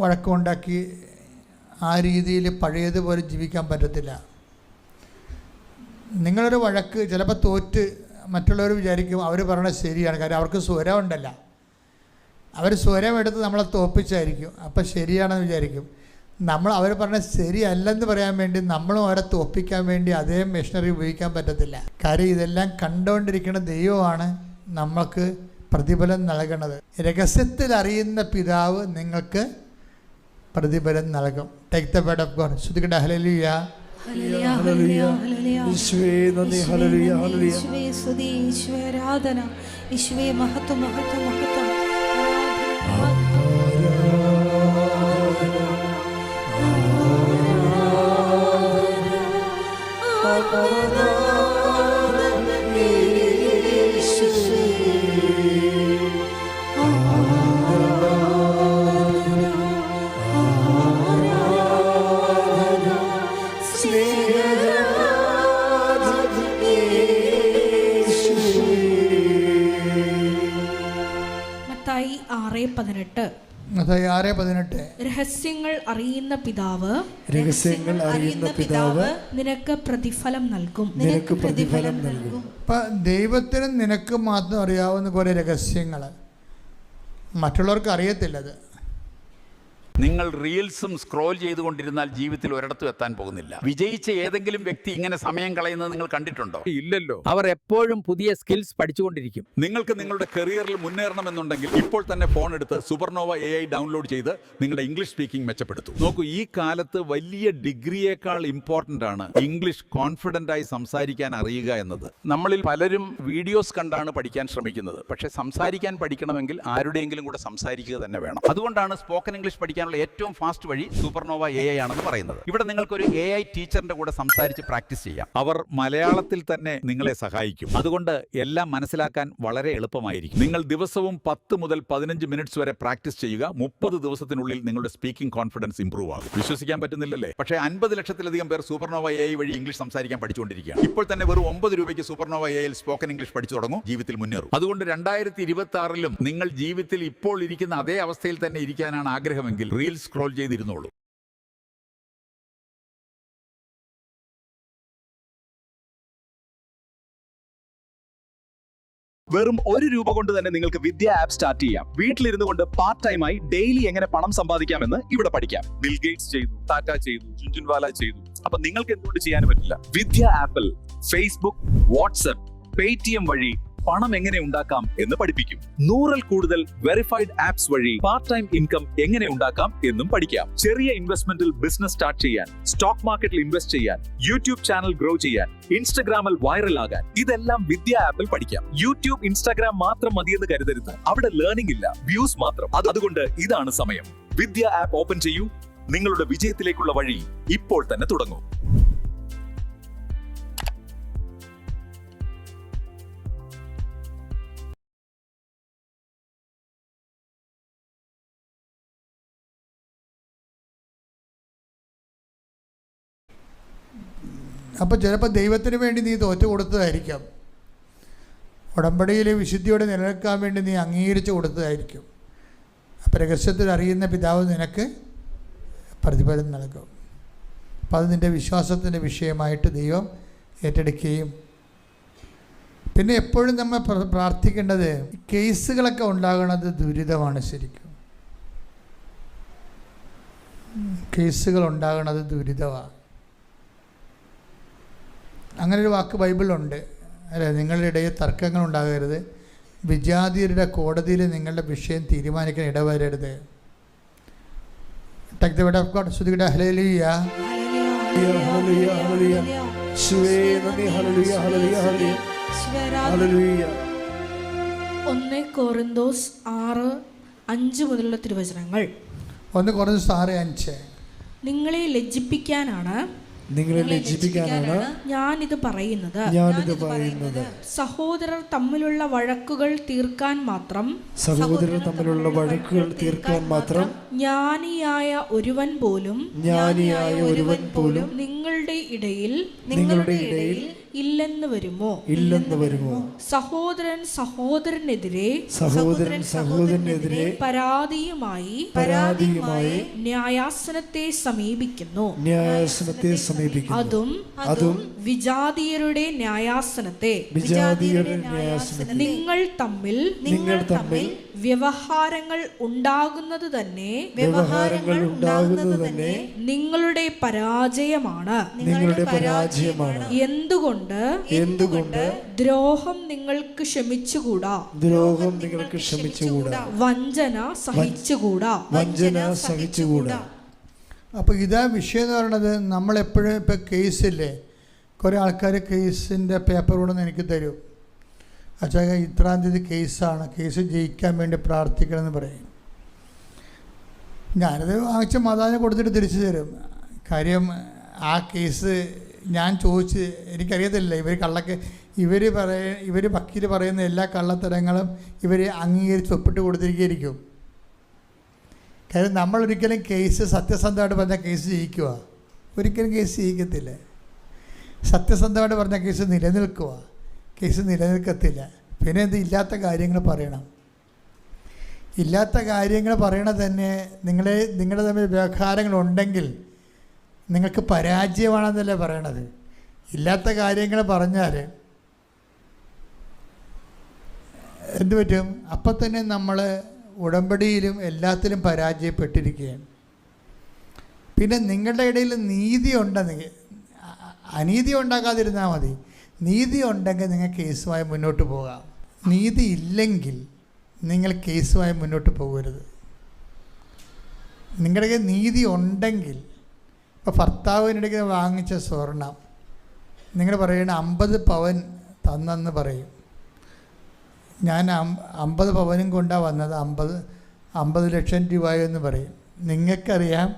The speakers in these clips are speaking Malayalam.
വഴക്കമുണ്ടാക്കി ആ രീതിയിൽ പഴയതുപോലെ ജീവിക്കാൻ പറ്റത്തില്ല. നിങ്ങളൊരു വഴക്ക് ചിലപ്പോൾ തോറ്റ് മറ്റുള്ളവർ വിചാരിക്കും അവർ പറയണത് ശരിയാണ്, കാര്യം അവർക്ക് സ്വരം ഉണ്ടല്ല, അവർ സ്വരം എടുത്ത് നമ്മളെ തോൽപ്പിച്ചായിരിക്കും, അപ്പം ശരിയാണെന്ന് വിചാരിക്കും. അവർ പറഞ്ഞത് ശരിയല്ലെന്ന് പറയാൻ വേണ്ടി നമ്മളും അവരെ തോൽപ്പിക്കാൻ വേണ്ടി അതേ മെഷീനറി ഉപയോഗിക്കാൻ പറ്റത്തില്ല. കാര്യം ഇതെല്ലാം കണ്ടുകൊണ്ടിരിക്കുന്ന ദൈവമാണ് നമ്മൾക്ക് പ്രതിഫലം നൽകണത്. രഹസ്യത്തിൽ അറിയുന്ന പിതാവ് നിങ്ങൾക്ക് പ്രതിഫലം നൽകും. Take the word of God. ശ്രുതിക്കട്ടെ ഹല്ലേലൂയ. യേശുവേ നന്ദി, ഹല്ലേലൂയ, ഹല്ലേലൂയ. യേശുവേ സ്തുതി, യേശുവേ ആരാധന, യേശുവേ മഹത്വം, മഹത്വം, മഹത്വം. മത്തായി 6:18 രഹസ്യങ്ങൾ അറിയുന്ന പിതാവ് നിനക്ക് പ്രതിഫലം നൽകും. അപ്പം ദൈവത്തിന് നിനക്ക് മാത്രം അറിയാവുന്ന കുറേ രഹസ്യങ്ങൾ മറ്റുള്ളവർക്ക് അറിയത്തില്ലത്. നിങ്ങൾ റീൽസും സ്ക്രോൾ ചെയ്തുകൊണ്ടിരുന്നാൽ ജീവിതത്തിൽ ഒരിടത്തും എത്താൻ പോകുന്നില്ല. വിജയിച്ച ഏതെങ്കിലും വ്യക്തി ഇങ്ങനെ സമയം കളയുന്നത് നിങ്ങൾ കണ്ടിട്ടുണ്ടോ? ഇല്ലല്ലോ. അവർ എപ്പോഴും പുതിയ സ്കിൽസ് പഠിച്ചുകൊണ്ടിരിക്കും. നിങ്ങൾക്ക് നിങ്ങളുടെ കരിയറിൽ മുന്നേറണമെന്നുണ്ടെങ്കിൽ ഇപ്പോൾ തന്നെ ഫോൺ എടുത്ത് സൂപ്പർനോവ AI ഡൗൺലോഡ് ചെയ്ത് നിങ്ങളുടെ ഇംഗ്ലീഷ് സ്പീക്കിംഗ് മെച്ചപ്പെടുത്തും. നോക്കൂ, ഈ കാലത്ത് വലിയ ഡിഗ്രിയേക്കാൾ ഇമ്പോർട്ടൻ്റ് ആണ് ഇംഗ്ലീഷ് കോൺഫിഡൻ്റ് ആയി സംസാരിക്കാൻ അറിയുക എന്നത്. നമ്മളിൽ പലരും വീഡിയോസ് കണ്ടാണ് പഠിക്കാൻ ശ്രമിക്കുന്നത്. പക്ഷേ സംസാരിക്കാൻ പഠിക്കണമെങ്കിൽ ആരുടെയെങ്കിലും കൂടെ സംസാരിക്കുക തന്നെ വേണം. അതുകൊണ്ടാണ് സ്പോക്കൺ ഇംഗ്ലീഷ് പഠിക്കാനുള്ള ഏറ്റവും ഫാസ്റ്റ് വഴി സൂപ്പർനോവ AI ആണെന്ന് പറയുന്നത്. ഇവിടെ നിങ്ങൾക്കൊരു AI ടീച്ചറിന്റെ കൂടെ സംസാരിച്ച് പ്രാക്ടീസ് ചെയ്യാം. അവർ മലയാളത്തിൽ തന്നെ നിങ്ങളെ സഹായിക്കും. അതുകൊണ്ട് എല്ലാം മനസ്സിലാക്കാൻ വളരെ എളുപ്പമായിരിക്കും. നിങ്ങൾ ദിവസവും 10 മുതൽ 15 മിനിറ്റ്സ് വരെ പ്രാക്ടീസ് ചെയ്യുക. 30 ദിവസത്തിനുള്ളിൽ നിങ്ങളുടെ സ്പീക്കിംഗ് കോൺഫിഡൻസ് ഇംപ്രൂവ് ആകും. വിശ്വസിക്കാൻ പറ്റുന്നില്ലല്ലേ? പക്ഷേ 50 ലക്ഷത്തിലധികം പേർ സൂപ്പർനോവ AI വഴി ഇംഗ്ലീഷ് സംസാരിക്കാൻ പഠിച്ചുകൊണ്ടിരിക്കുകയാണ്. ഇപ്പോൾ തന്നെ വെറും 9 രൂപയ്ക്ക് സൂപ്പർനോവ AI സ്പോക്കൺ ഇംഗ്ലീഷ് പഠിച്ചു തുടങ്ങും, ജീവിതത്തിൽ മുന്നേറും. അതുകൊണ്ട് 2026 നിങ്ങൾ ജീവിതത്തിൽ ഇപ്പോൾ ഇരിക്കുന്ന അതേ അവസ്ഥയിൽ തന്നെ ഇരിക്കാനാണ് ആഗ്രഹമെങ്കിൽ റീൽ സ്ക്രോൾ ചെയ്തിരുന്നോളൂ. വെറും 1 രൂപ കൊണ്ട് തന്നെ നിങ്ങൾക്ക് വിദ്യ ആപ്പ് സ്റ്റാർട്ട് ചെയ്യാം. വീട്ടിലിരുന്നു കൊണ്ട് പാർട്ട് ടൈമായി ഡെയിലി എങ്ങനെ പണം സമ്പാദിക്കാമെന്ന് ഇവിടെ പഠിക്കാം. ബിൽ ഗേറ്റ്സ് ചെയ്തു, ടാറ്റ ചെയ്തു, ജുൻജുൻവാല ചെയ്തു. അപ്പൊ നിങ്ങൾക്ക് എന്തുകൊണ്ട് ചെയ്യാൻ പറ്റില്ല? വിദ്യ ആപ്പിൽ ഫേസ്ബുക്ക്, വാട്സ്ആപ്പ്, പേടിഎം വഴി പണം എങ്ങനെ ഉണ്ടാക്കാം എന്ന് പഠിപ്പിക്കും. 100-ൽ കൂടുതൽ വെരിഫൈഡ് ആപ്സ് വഴി പാർട്ട് ടൈം ഇൻകം എങ്ങനെ ഉണ്ടാക്കാം എന്നും പഠിക്കാം. ചെറിയ ഇൻവെസ്റ്റ്മെന്റിൽ ബിസിനസ് സ്റ്റാർട്ട് ചെയ്യാൻ, സ്റ്റോക്ക് മാർക്കറ്റിൽ ഇൻവെസ്റ്റ് ചെയ്യാൻ, യൂട്യൂബ് ചാനൽ ഗ്രോ ചെയ്യാൻ, ഇൻസ്റ്റഗ്രാമിൽ വൈറൽ ആകാൻ, ഇതെല്ലാം വിദ്യ ആപ്പിൽ പഠിക്കാം. യൂട്യൂബ്, ഇൻസ്റ്റാഗ്രാം മാത്രം മതിയെന്ന് കരുതരുത്. അവിടെ ലേണിംഗ് ഇല്ല, വ്യൂസ് മാത്രം. അതുകൊണ്ട് ഇതാണ് സമയം. വിദ്യ ആപ്പ് ഓപ്പൺ ചെയ്യൂ. നിങ്ങളുടെ വിജയത്തിലേക്കുള്ള വഴി ഇപ്പോൾ തന്നെ തുടങ്ങൂ. അപ്പോൾ ചിലപ്പോൾ ദൈവത്തിന് വേണ്ടി നീ തോറ്റു കൊടുത്തതായിരിക്കാം. ഉടമ്പടിയിലെ വിശുദ്ധിയോടെ നിലനിൽക്കാൻ വേണ്ടി നീ അംഗീകരിച്ച് കൊടുത്തതായിരിക്കും. അപ്പോൾ രഹസ്യത്തിൽ അറിയുന്ന പിതാവ് നിനക്ക് പ്രതിഫലം നൽകും. അപ്പോൾ അത് നിൻ്റെ വിശ്വാസത്തിൻ്റെ വിഷയമായിട്ട് ദൈവം ഏറ്റെടുക്കുകയും. പിന്നെ എപ്പോഴും നമ്മൾ പ്രാർത്ഥിക്കേണ്ടത്, കേസുകളൊക്കെ ഉണ്ടാകുന്നത് ദുരിതമാണ്. ശരിക്കും കേസുകൾ ഉണ്ടാകുന്നത് ദുരിതമാണ്. അങ്ങനൊരു വാക്ക് ബൈബിളിലുണ്ട്, അല്ലേ? നിങ്ങളുടെ ഇടയിൽ തർക്കങ്ങൾ ഉണ്ടാകരുത്, വിജാതിയരുടെ കോടതിയിൽ നിങ്ങളുടെ വിഷയം തീരുമാനിക്കാൻ ഇടവരരുത്. Take the word of God. ശ്രുതിക്കട്ടെ ഹല്ലേലൂയ. ഒന്ന് കൊറിന്തോസ് 6:5 മുതലുള്ള തിരുവചനങ്ങൾ. 1 കൊറിന്തോസ് 6:5. നിങ്ങളെ ലജ്ജിപ്പിക്കാനാണ് ഞാനിത് പറയുന്നത്. സഹോദരർ തമ്മിലുള്ള വഴക്കുകൾ തീർക്കാൻ മാത്രം ജ്ഞാനിയായ ഒരുവൻ പോലും നിങ്ങളുടെ ഇടയിൽ ഇല്ലെന്ന് വരുമോ? സഹോദരൻ സഹോദരനെതിരെ പരാതിയുമായി ന്യായാസനത്തെ സമീപിക്കുന്നു. അതും വിജാതീയരുടെ ന്യായാസനത്തെ. നിങ്ങൾ തമ്മിൽ വ്യവഹാരങ്ങൾ ഉണ്ടാകുന്നത് തന്നെ നിങ്ങളുടെ പരാജയമാണ്. എന്തുകൊണ്ട് ദ്രോഹം നിങ്ങൾക്ക് ക്ഷമിച്ചുകൂടാ? വഞ്ചന സഹിച്ചുകൂടാ. അപ്പോൾ ഇതാ വിഷയം എന്ന് പറയുന്നത്. നമ്മളെപ്പോഴും ഇപ്പോൾ കേസില്ലേ, കുറേ ആൾക്കാർ കേസിൻ്റെ പേപ്പർ കൊണ്ടൊന്ന് എനിക്ക് തരും. അച്ഛാ ഇത്രാം തീയതി കേസാണ്, കേസ് ജയിക്കാൻ വേണ്ടി പ്രാർത്ഥിക്കണമെന്ന് പറയും. ഞാനത് വാങ്ങിച്ച മാതാവിനെ കൊടുത്തിട്ട് തിരിച്ചു തരും. കാര്യം ആ കേസ് ഞാൻ ചോദിച്ച് എനിക്കറിയത്തില്ല. ഇവർ വക്കീൽ പറയുന്ന എല്ലാ കള്ളത്തരങ്ങളും ഇവർ അംഗീകരിച്ച് ഒപ്പിട്ട് കൊടുത്തിരിക്കുകയായിരിക്കും. കാര്യം നമ്മളൊരിക്കലും കേസ് സത്യസന്ധമായിട്ട് പറഞ്ഞ കേസ് ജയിക്കുക? ഒരിക്കലും കേസ് ജയിക്കത്തില്ല. സത്യസന്ധമായിട്ട് പറഞ്ഞ കേസ് നിലനിൽക്കുക? കേസ് നിലനിൽക്കത്തില്ല. പിന്നെ എന്ത് ഇല്ലാത്ത കാര്യങ്ങൾ പറയണം? ഇല്ലാത്ത കാര്യങ്ങൾ പറയണത് തന്നെ നിങ്ങളുടെ തമ്മിൽ വ്യവഹാരങ്ങളുണ്ടെങ്കിൽ നിങ്ങൾക്ക് പരാജയമാണെന്നല്ലേ പറയണത്. ഇല്ലാത്ത കാര്യങ്ങൾ പറഞ്ഞാൽ എന്തു പറ്റും? അപ്പം തന്നെ നമ്മൾ ഉടമ്പടിയിലും എല്ലാത്തിലും പരാജയപ്പെട്ടിരിക്കുകയാണ്. പിന്നെ നിങ്ങളുടെ ഇടയിൽ നീതി ഉണ്ടെങ്കിൽ, അനീതി ഉണ്ടാക്കാതിരുന്നാൽ മതി. നീതി ഉണ്ടെങ്കിൽ നിങ്ങൾ കേസുമായി മുന്നോട്ട് പോകാം. നീതി ഇല്ലെങ്കിൽ നിങ്ങൾ കേസുമായി മുന്നോട്ട് പോകരുത്. നിങ്ങളുടെ നീതി ഉണ്ടെങ്കിൽ, ഇപ്പോൾ ഭർത്താവിനിടയ്ക്ക് വാങ്ങിച്ച സ്വർണം നിങ്ങൾ പറയുന്ന 50 പവൻ തന്നെന്ന് പറയും. ഞാൻ 50 പവനും കൊണ്ടാണ് വന്നത്, 50 ലക്ഷം രൂപയെന്ന് പറയും. നിങ്ങൾക്കറിയാം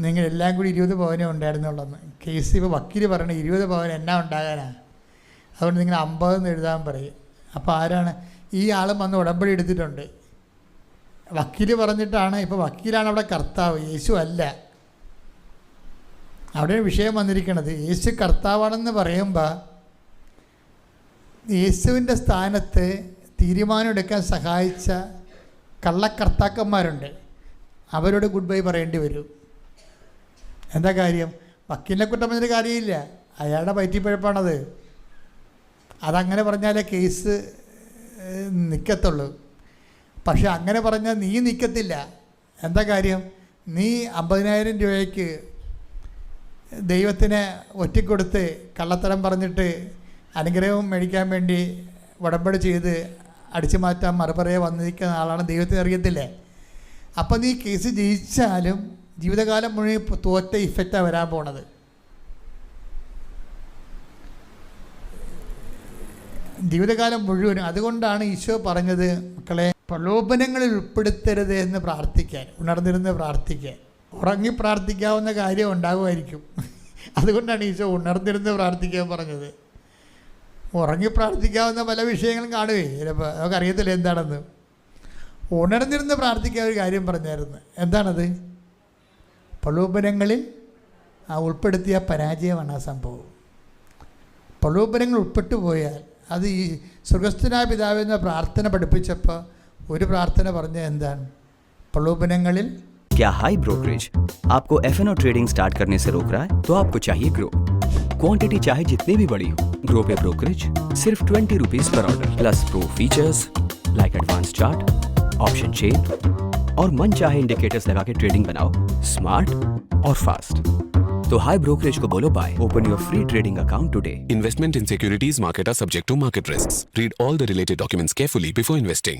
നിങ്ങളെല്ലാം കൂടി 20 പവനേ ഉണ്ടായിരുന്നുള്ളെന്ന്. കേസ് ഇപ്പോൾ വക്കീൽ പറയണ 20 പവൻ എന്നാ ഉണ്ടാകാനാണ്, അതുകൊണ്ട് നിങ്ങൾ 50 എഴുതാൻ പറയും. അപ്പോൾ ആരാണ് ഈ ആളും വന്ന് ഉടമ്പടി എടുത്തിട്ടുണ്ട്? വക്കീൽ പറഞ്ഞിട്ടാണ്. ഇപ്പോൾ വക്കീലാണ് അവിടെ കർത്താവ്, യേശു അല്ല. അവിടെ വിഷയം വന്നിരിക്കുന്നത് യേശു കർത്താവാണെന്ന് പറയുമ്പോൾ യേശുവിൻ്റെ സ്ഥാനത്ത് തീരുമാനം എടുക്കാൻ സഹായിച്ച കള്ളക്കർത്താക്കന്മാരുണ്ട്. അവരോട് ഗുഡ് ബൈ പറയേണ്ടി വരും. എന്താ കാര്യം? വക്കീലിനെ കുറ്റം പറഞ്ഞൊരു കാര്യമില്ല, അയാളുടെ പയറ്റിപ്പഴപ്പാണത്. അതങ്ങനെ പറഞ്ഞാലേ കേസ് നിൽക്കത്തുള്ളൂ. പക്ഷെ അങ്ങനെ പറഞ്ഞാൽ നീ നിൽക്കത്തില്ല. എന്താ കാര്യം? നീ 50,000 രൂപയ്ക്ക് ദൈവത്തിന് ഒറ്റിക്കൊടുത്ത് കള്ളത്തരം പറഞ്ഞിട്ട് അനുഗ്രഹം മേടിക്കാൻ വേണ്ടി ഉടമ്പടി ചെയ്ത് അടിച്ചു മാറ്റാൻ മറുപറയെ വന്നിരിക്കുന്ന ആളാണ്. ദൈവത്തിന് അറിയത്തില്ലേ? അപ്പം നീ കേസ് ജയിച്ചാലും ജീവിതകാലം മുഴുവൻ തോറ്റ ഇഫക്റ്റാണ് വരാൻ പോണത്. ജീവിതകാലം മുഴുവനും. അതുകൊണ്ടാണ് ഈശോ പറഞ്ഞത്, മക്കളെ പ്രലോഭനങ്ങളിൽ ഉൾപ്പെടുത്തരുത് എന്ന് പ്രാർത്ഥിക്കാൻ, ഉണർന്നിരുന്ന് പ്രാർത്ഥിക്കാൻ. ഉറങ്ങി പ്രാർത്ഥിക്കാവുന്ന കാര്യം ഉണ്ടാകുമായിരിക്കും. അതുകൊണ്ടാണ് ഈശോ ഉണർന്നിരുന്ന് പ്രാർത്ഥിക്കാൻ പറഞ്ഞത്. ഉറങ്ങി പ്രാർത്ഥിക്കാവുന്ന പല വിഷയങ്ങളും കാണുകയെ ചിലപ്പോൾ നമുക്കറിയത്തില്ല എന്താണെന്ന്. ഉണർന്നിരുന്ന് പ്രാർത്ഥിക്കാൻ ഒരു കാര്യം പറഞ്ഞായിരുന്നു. എന്താണത്? പ്രലോഭനങ്ങളിൽ ഉൾപ്പെടുത്തിയ പരാജയമാണ് ആ സംഭവം. പ്രലോഭനങ്ങൾ ഉൾപ്പെട്ടു പോയാൽ അത് ഈ സ്വർഗസ്ഥനായ പിതാവ് എന്ന പ്രാർത്ഥന പഠിപ്പിച്ചപ്പോൾ ഒരു പ്രാർത്ഥന പറഞ്ഞ എന്താണ്? പ്രലോഭനങ്ങളിൽ. क्या हाई ब्रोकरेज आपको F&O ट्रेडिंग स्टार्ट करने से रोक रहा है? तो आपको चाहिए ग्रो। क्वांटिटी चाहे जितनी भी बड़ी हो, ग्रो पे ब्रोकरेज सिर्फ 20 rupees per order, plus pro features like advance chart, option chain और मन चाहे इंडिकेटर्स लगा के ट्रेडिंग बनाओ स्मार्ट और फास्ट। तो हाई ब्रोकरेज को बोलो bye. Open your free trading account today. Investment in securities market are subject to market risks. Read all the related documents carefully before investing.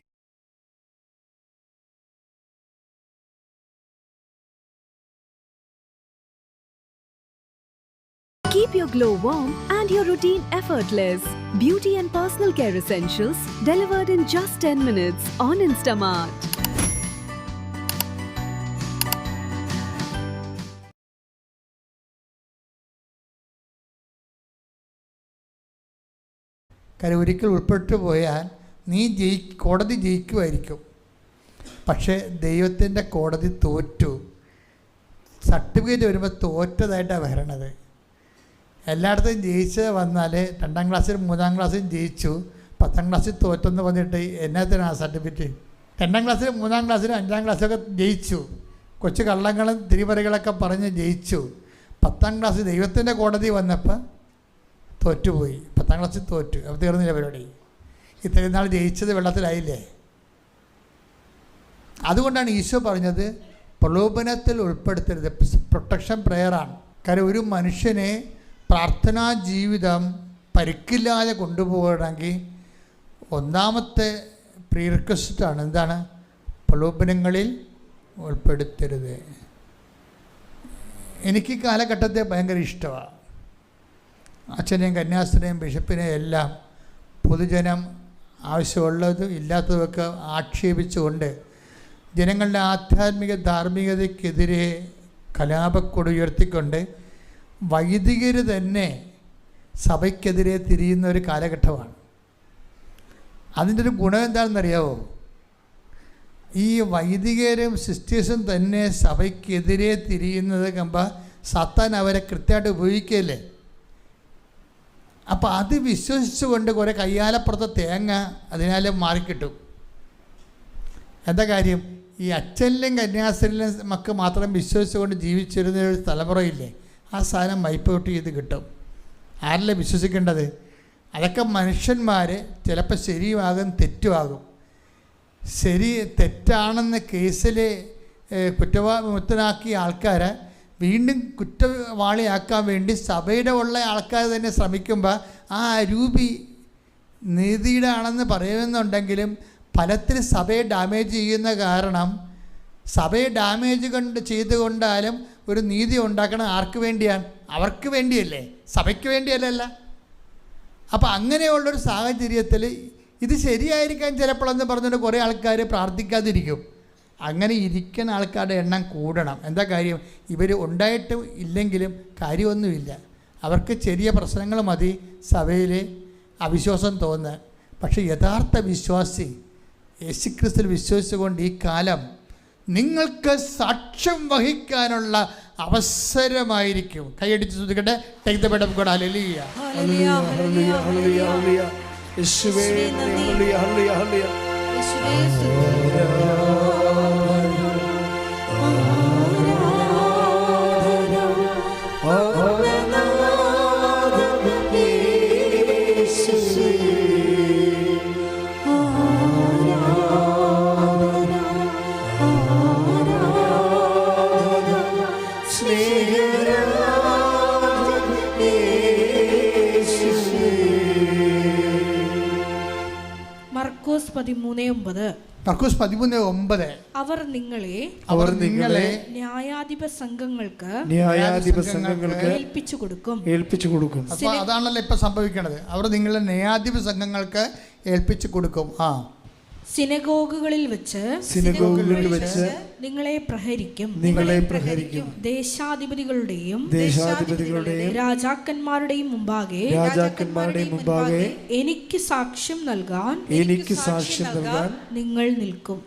Keep your glow warm and your routine effortless. Beauty and personal care essentials delivered in just 10 minutes on Instamart. കാര്യം ഒരിക്കൽ ഉൾപ്പെട്ടു പോയാൽ നീ കോടതി ജയിക്കുമായിരിക്കും, പക്ഷേ ദൈവത്തിൻ്റെ കോടതി തോറ്റു. സർട്ടിഫിക്കറ്റ് വരുമ്പോൾ തോറ്റതായിട്ടാണ് വരണത്. എല്ലായിടത്തും ജയിച്ച് വന്നാൽ 2ാം ക്ലാസ്സിലും 3ാം ക്ലാസ്സിലും ജയിച്ചു, 10ാം ക്ലാസ്സിൽ തോറ്റെന്ന് പറഞ്ഞിട്ട് എന്നത്തിനാണ് സർട്ടിഫിക്കറ്റ്? 2ാം ക്ലാസ്സിലും 3ാം ക്ലാസ്സിലും 5ാം ക്ലാസ്സിലൊക്കെ ജയിച്ചു, കൊച്ചു കള്ളങ്ങളും തിരിമറികളൊക്കെ പറഞ്ഞ് ജയിച്ചു. 10ാം ക്ലാസ് ദൈവത്തിൻ്റെ കോടതി വന്നപ്പോൾ തോറ്റുപോയി. 10ാം ക്ലാസ്സിൽ തോറ്റു. അപ്പോൾ തീർന്നില്ല പരിപാടി. ഇത്രയും നാൾ ജയിച്ചത് വെള്ളത്തിലായില്ലേ? അതുകൊണ്ടാണ് ഈശോ പറഞ്ഞത് പ്രലോഭനത്തിൽ ഉൾപ്പെടുത്തരുത്. പ്രൊട്ടക്ഷൻ പ്രെയറാണ്. കാര്യം ഒരു മനുഷ്യനെ പ്രാർത്ഥനാ ജീവിതം പരിക്കില്ലാതെ കൊണ്ടുപോകണമെങ്കിൽ ഒന്നാമത്തെ പ്രീ റിക്വസ്റ്റാണ് എന്താണ്? പ്രലോഭനങ്ങളിൽ ഉൾപ്പെടുത്തരുത്. എനിക്ക് കാലഘട്ടത്തെ ഭയങ്കര ഇഷ്ടമാണ്. അച്ഛനെയും കന്യാസ്ത്രീനെയും ബിഷപ്പിനെയും എല്ലാം പൊതുജനം ആവശ്യമുള്ളതും ഇല്ലാത്തതൊക്കെ ആക്ഷേപിച്ചുകൊണ്ട് ജനങ്ങളുടെ ആധ്യാത്മിക ധാർമ്മികതയ്ക്കെതിരെ കലാപക്കൊടി ഉയർത്തിക്കൊണ്ട് വൈദികർ തന്നെ സഭയ്ക്കെതിരെ തിരിയുന്ന ഒരു കാലഘട്ടമാണ്. അതിൻ്റെ ഒരു ഗുണം എന്താണെന്നറിയാമോ? ഈ വൈദികരും സിസ്റ്റേഴ്സും തന്നെ സഭയ്ക്കെതിരെ തിരിയുന്നത് കണ്ടാൽ സാത്താൻ അവരെ കൃത്യമായിട്ട് ഉപയോഗിക്കുകയല്ലേ. അപ്പോൾ അത് വിശ്വസിച്ചുകൊണ്ട് കുറേ കയ്യാലപ്പുറത്തെ തേങ്ങ അതിനാൽ മാറിക്കിട്ടും. എന്താ കാര്യം? ഈ അച്ഛനിലും കന്യാസ്ത്രീയിലും മക്ക് മാത്രം വിശ്വസിച്ചുകൊണ്ട് ജീവിച്ചിരുന്ന ഒരു തലമുറയില്ലേ, ആ സാധനം വൈപ്പ് ഔട്ട് ചെയ്ത് കിട്ടും. ആരല്ലേ വിശ്വസിക്കേണ്ടത്? അതൊക്കെ മനുഷ്യന്മാർ ചിലപ്പോൾ ശരിയുമാകും തെറ്റുമാകും. ശരി തെറ്റാണെന്ന് കേസിൽ കുറ്റവാമുക്തനാക്കിയ ആൾക്കാരെ വീണ്ടും കുറ്റവാളിയാക്കാൻ വേണ്ടി സഭയുടെ ഉള്ള ആൾക്കാർ തന്നെ ശ്രമിക്കുമ്പോൾ ആ അരൂപി നീതിയുടെ ആണെന്ന് പറയുമെന്നുണ്ടെങ്കിലും ഫലത്തിൽ സഭയെ ഡാമേജ് ചെയ്യുന്ന കാരണം സഭയെ ഡാമേജ് ചെയ്തുകൊണ്ടാലും ഒരു നീതി ഉണ്ടാക്കണം. ആർക്ക് വേണ്ടിയാണ്? അവർക്ക് വേണ്ടിയല്ലേ, സഭയ്ക്ക് വേണ്ടിയല്ലല്ല. അപ്പോൾ അങ്ങനെയുള്ളൊരു സാഹചര്യത്തിൽ ഇത് ശരിയായിരിക്കാൻ ചിലപ്പോഴെന്ന് പറഞ്ഞുകൊണ്ട് കുറേ ആൾക്കാർ പ്രാർത്ഥിക്കാതിരിക്കും. അങ്ങനെ ഇരിക്കുന്ന ആൾക്കാരുടെ എണ്ണം കൂടണം. എന്താ കാര്യം? ഇവർ ഉണ്ടായിട്ട് ഇല്ലെങ്കിലും കാര്യമൊന്നുമില്ല. അവർക്ക് ചെറിയ പ്രശ്നങ്ങൾ മതി സഭയിൽ അവിശ്വാസം തോന്നാൻ. പക്ഷേ യഥാർത്ഥ വിശ്വാസി യേശുക്രിസ്തുവിൽ വിശ്വസിച്ചുകൊണ്ട് ഈ കാലം നിങ്ങൾക്ക് സാക്ഷ്യം വഹിക്കാനുള്ള അവസരമായിരിക്കും. കൈയടിച്ച് ശ്രദ്ധിക്കട്ടെ. Take the word of God. ഹല്ലേലൂയ. ഹല്ലേലൂയ, ഹല്ലേലൂയ, ഹല്ലേലൂയ, ഹല്ലേലൂയ. യേശുവേ നന്ദി. ഹല്ലേലൂയ, ഹല്ലേലൂയ. യേശുവേ മർക്കോസ് 13:9. മർക്കോസ് 13:9. അവർ നിങ്ങളെ ന്യായാധിപ സംഘങ്ങൾക്ക് ഏൽപ്പിച്ചു കൊടുക്കും. അപ്പോൾ അതാണല്ലോ ഇപ്പം സംഭവിക്കണത്. അവർ നിങ്ങളെ ന്യായാധിപ സംഘങ്ങൾക്ക് ഏൽപ്പിച്ചു കൊടുക്കും. സിനഗോഗുകളിൽ വെച്ച് നിങ്ങളെ പ്രഹരിക്കും. ദേശാധിപതികളുടെയും രാജാക്കന്മാരുടെയും മുമ്പാകെ എനിക്ക് സാക്ഷ്യം നൽകാൻ നിങ്ങൾ നിൽക്കും.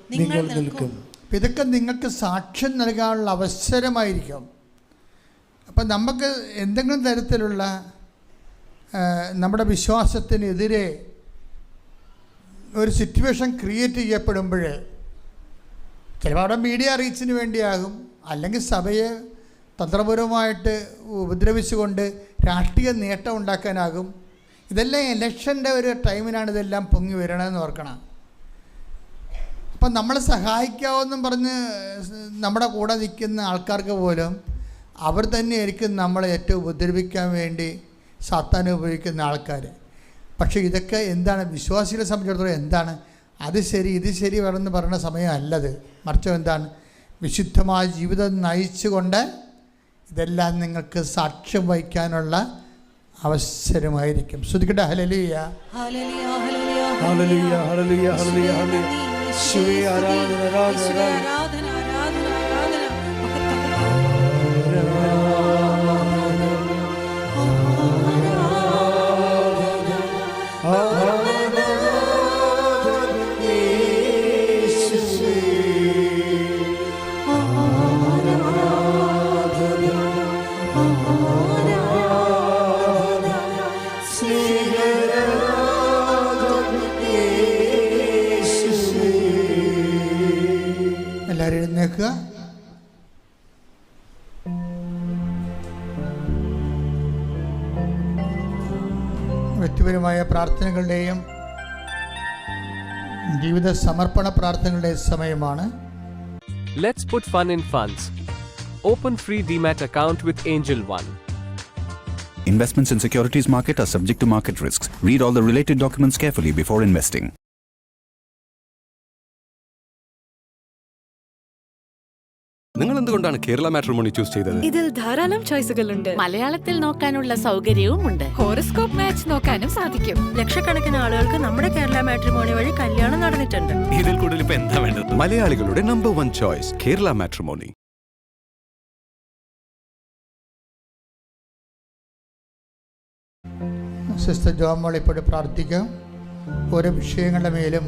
ഇതൊക്കെ നിങ്ങൾക്ക് സാക്ഷ്യം നൽകാനുള്ള അവസരമായിരിക്കും. അപ്പം നമുക്ക് എന്തെങ്കിലും തരത്തിലുള്ള നമ്മുടെ വിശ്വാസത്തിനെതിരെ ഒരു സിറ്റുവേഷൻ ക്രിയേറ്റ് ചെയ്യപ്പെടുമ്പോൾ ചിലപ്പോൾ അവിടെ മീഡിയ റീച്ചിന് വേണ്ടിയാകും, അല്ലെങ്കിൽ സഭയെ തന്ത്രപരമായിട്ട് ഉപദ്രവിച്ചുകൊണ്ട് രാഷ്ട്രീയ നേട്ടം ഉണ്ടാക്കാനാകും. ഇതെല്ലാം ഇലക്ഷൻ്റെ ഒരു ടൈമിനാണ് ഇതെല്ലാം പൊങ്ങി വരണമെന്ന് ഓർക്കണം. അപ്പം നമ്മളെ സഹായിക്കാമെന്നും പറഞ്ഞ് നമ്മുടെ കൂടെ നിൽക്കുന്ന ആൾക്കാർക്ക് പോലും അവർ തന്നെയായിരിക്കും നമ്മളെ ഏറ്റവും ഉപദ്രവിക്കാൻ വേണ്ടി സാത്താൻ ഉപയോഗിക്കുന്ന ആൾക്കാർ. പക്ഷേ ഇതൊക്കെ എന്താണ്? വിശ്വാസികളെ സംബന്ധിച്ചിടത്തോളം എന്താണ്? അത് ശരി ഇത് ശരി വേണമെന്ന് പറയുന്ന സമയമല്ലത്. മറിച്ച് എന്താണ്? വിശുദ്ധമായ ജീവിതം നയിച്ചുകൊണ്ട് ഇതെല്ലാം നിങ്ങൾക്ക് സാക്ഷ്യം വഹിക്കാനുള്ള അവസരമായിരിക്കും. ശ്രദ്ധിക്കട്ടെ. ഹല്ലേലൂയ, ഹല്ലേലൂയ, ഹല്ലേലൂയ, ഹല്ലേലൂയ, ഹല്ലേലൂയ, ഹല്ലേലൂയ, ഹല്ലേലൂയ. യേശുവേ ആരാധന, ആരാധന, ആരാധന, ആരാധന. വ്യക്തിപരമായ പ്രാർത്ഥനകളുടെയും ജീവിത സമർപ്പണ പ്രാർത്ഥനകളുടെയും സമയമാണ്. Let's put fun in funds. Open free DMAT account with Angel One. Investments in securities market are subject to market risks. Read all the related documents carefully before investing. നിങ്ങൾ എന്തുകൊണ്ടാണ് കേരള മാട്രിമോണി ചൂസ് ചെയ്തത്? ഇതിൽ ധാരാളം ചോയ്സുകളുണ്ട്. മലയാളത്തിൽ നോക്കാനുള്ള സൗകര്യവും ഉണ്ട്. ഹോറോസ്കോപ്പ് മാച്ച് നോക്കാനും സാധിക്കും. ലക്ഷക്കണക്കിന് ആളുകൾക്ക് നമ്മുടെ കേരള മാട്രിമോണി വഴി കല്യാണം നടന്നിട്ടുണ്ട്. ഇതിൽ കൂടുതൽ ഇപ്പൊ എന്താ വേണ്ടത്? മലയാളികളുടെ number 1 choice Kerala matrimony. Sister Jomol ഇപ്പോൾ പ്രാർത്ഥിക്കും. ഓരോ വിഷയങ്ങളുടെ മേലും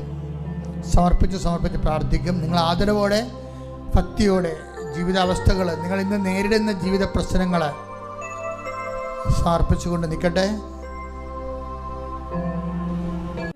സമർപ്പിച്ച് പ്രാർത്ഥിക്കും. നിങ്ങൾ ആദരവോടെ, ഭക്തിയോടെ ജീവിതാവസ്ഥകൾ, നിങ്ങൾ ഇന്ന് നേരിടുന്ന ജീവിത പ്രശ്നങ്ങൾ സമർപ്പിച്ചുകൊണ്ട് നിൽക്കട്ടെ.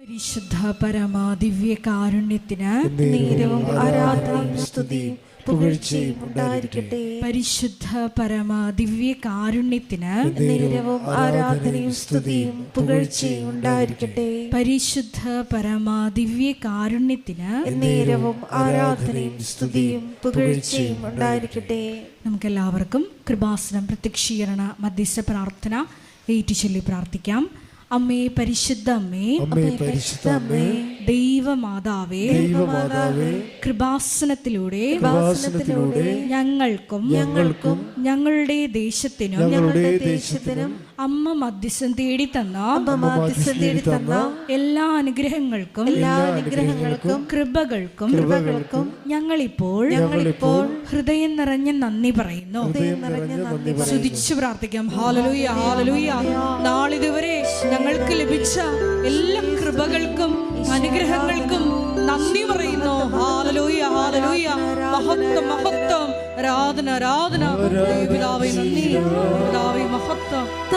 പരിശുദ്ധ പരമ ദിവ്യ കാരുണ്യത്തിന് നേരവും ആരാധനയും സ്തുതിയും പുകഴ്ചയും ഉണ്ടായിരിക്കട്ടെ. പരിശുദ്ധ പരമ ദിവ്യ കാരുണ്യത്തിന് നേരവും ആരാധനയും സ്തുതിയും പുകഴ്ചയും ഉണ്ടായിരിക്കട്ടെ. പരിശുദ്ധ പരമ ദിവ്യ കാരുണ്യത്തിന് നേരവും ആരാധനയും സ്തുതിയും പുകഴ്ചയും ഉണ്ടായിരിക്കട്ടെ. നമുക്കെല്ലാവർക്കും കൃപാസനം പ്രത്യക്ഷീകരണ മധ്യസ്ഥ പ്രാർത്ഥന ഏറ്റുചൊല്ലി പ്രാർത്ഥിക്കാം. അമ്മേ പരിശുദ്ധ അമ്മേ, ദൈവമാതാവേ, കൃപാസനത്തിലൂടെ ഞങ്ങൾക്കും ഞങ്ങളുടെ ദേശത്തിനും അമ്മ മധ്യസ്ഥം തേടി തന്ന എല്ലാ അനുഗ്രഹങ്ങൾക്കും കൃപകൾക്കും ഞങ്ങളിപ്പോൾ ഹൃദയം നിറഞ്ഞ നന്ദി പറയുന്നു. സ്തുതിച്ചു പ്രാർത്ഥിക്കാം. Hallelujah, hallelujah. നാളിതുവരെ ഞങ്ങൾക്ക് ലഭിച്ച എല്ലാ കൃപകൾക്കും അനുഗ്രഹങ്ങൾക്കും നന്ദി പറയുന്നു. Hallelujah, hallelujah. മഹത്വം, മഹത്വം, ആരാധന, ആരാധന. പിതാവേ നന്ദി, പിതാവേ മഹത്വം.